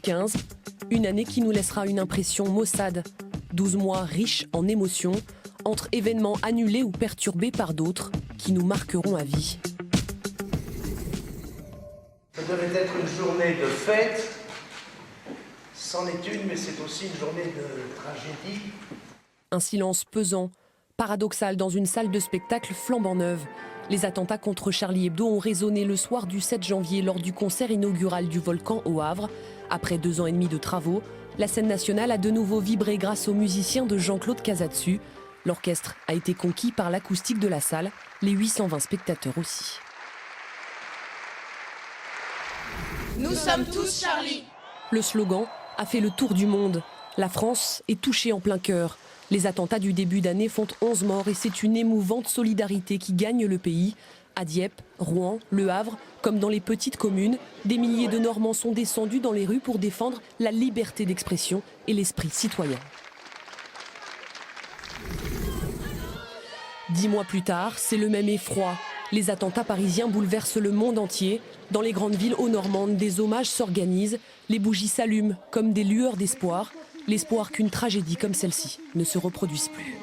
2015, une année qui nous laissera une impression maussade. 12 mois riches en émotions, entre événements annulés ou perturbés par d'autres, qui nous marqueront à vie. Ça devait être une journée de fête, c'en est une, mais c'est aussi une journée de tragédie. Un silence pesant, paradoxal dans une salle de spectacle flambant neuve. Les attentats contre Charlie Hebdo ont résonné le soir du 7 janvier lors du concert inaugural du Volcan au Havre. Après 2 ans et demi de travaux, la scène nationale a de nouveau vibré grâce aux musiciens de Jean-Claude Casatsu. L'orchestre a été conquis par l'acoustique de la salle, les 820 spectateurs aussi. Nous sommes tous Charlie. Le slogan a fait le tour du monde. La France est touchée en plein cœur. Les attentats du début d'année font 11 morts et c'est une émouvante solidarité qui gagne le pays. À Dieppe, Rouen, Le Havre, comme dans les petites communes, des milliers de Normands sont descendus dans les rues pour défendre la liberté d'expression et l'esprit citoyen. 10 mois plus tard, c'est le même effroi. Les attentats parisiens bouleversent le monde entier. Dans les grandes villes haut-normandes, des hommages s'organisent. Les bougies s'allument comme des lueurs d'espoir. L'espoir qu'une tragédie comme celle-ci ne se reproduise plus.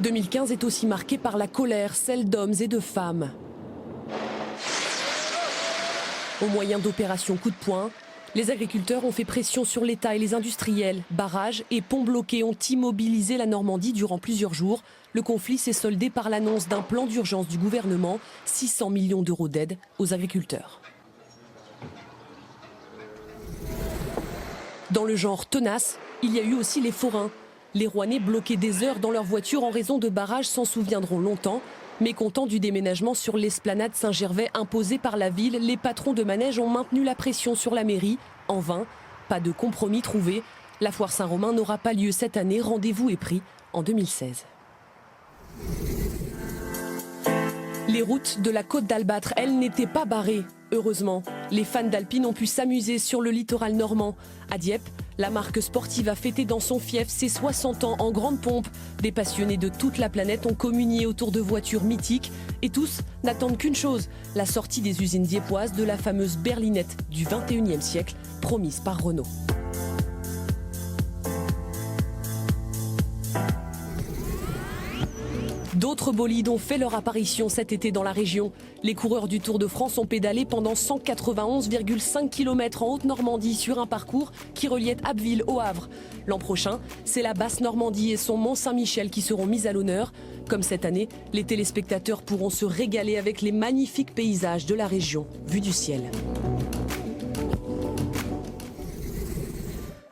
2015 est aussi marqué par la colère, celle d'hommes et de femmes. Au moyen d'opérations coup de poing, les agriculteurs ont fait pression sur l'État et les industriels. Barrages et ponts bloqués ont immobilisé la Normandie durant plusieurs jours. Le conflit s'est soldé par l'annonce d'un plan d'urgence du gouvernement, 600 millions d'euros d'aide aux agriculteurs. Dans le genre tenace, il y a eu aussi les forains. Les Rouennais bloqués des heures dans leur voiture en raison de barrages s'en souviendront longtemps. Mécontents du déménagement sur l'esplanade Saint-Gervais imposé par la ville, les patrons de manège ont maintenu la pression sur la mairie. En vain, pas de compromis trouvé. La foire Saint-Romain n'aura pas lieu cette année. Rendez-vous est pris en 2016. Les routes de la Côte d'Albâtre, elles, n'étaient pas barrées. Heureusement, les fans d'alpine ont pu s'amuser sur le littoral normand. À Dieppe, la marque sportive a fêté dans son fief ses 60 ans en grande pompe. Des passionnés de toute la planète ont communié autour de voitures mythiques. Et tous n'attendent qu'une chose, la sortie des usines dieppoises de la fameuse berlinette du 21e siècle, promise par Renault. D'autres bolides ont fait leur apparition cet été dans la région. Les coureurs du Tour de France ont pédalé pendant 191,5 km en Haute-Normandie sur un parcours qui reliait Abbeville au Havre. L'an prochain, c'est la Basse-Normandie et son Mont-Saint-Michel qui seront mis à l'honneur. Comme cette année, les téléspectateurs pourront se régaler avec les magnifiques paysages de la région, vus du ciel.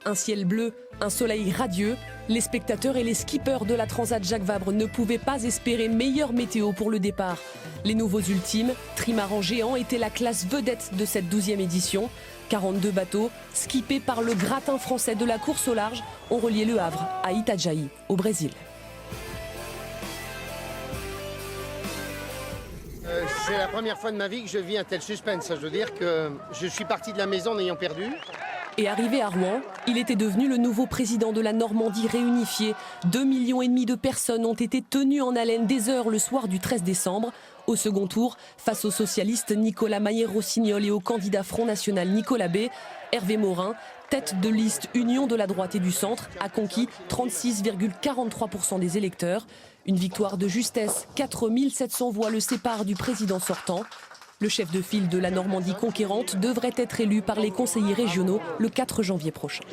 Un ciel bleu, un soleil radieux. Les spectateurs et les skippers de la Transat Jacques Vabre ne pouvaient pas espérer meilleure météo pour le départ. Les nouveaux ultimes, trimarans géants, étaient la classe vedette de cette 12e édition. 42 bateaux, skippés par le gratin français de la course au large, ont relié Le Havre à Itajaí, au Brésil. C'est la première fois de ma vie que je vis un tel suspense. Ça veut dire que je suis parti de la maison en ayant perdu. Et arrivé à Rouen, il était devenu le nouveau président de la Normandie réunifiée. 2,5 millions de personnes ont été tenues en haleine des heures le soir du 13 décembre. Au second tour, face aux socialistes Nicolas Maillé-Rossignol et au candidat Front National Nicolas B, Hervé Morin, tête de liste Union de la droite et du centre, a conquis 36,43% des électeurs. Une victoire de justesse, 4 700 voix le séparent du président sortant. Le chef de file de la Normandie conquérante devrait être élu par les conseillers régionaux le 4 janvier prochain.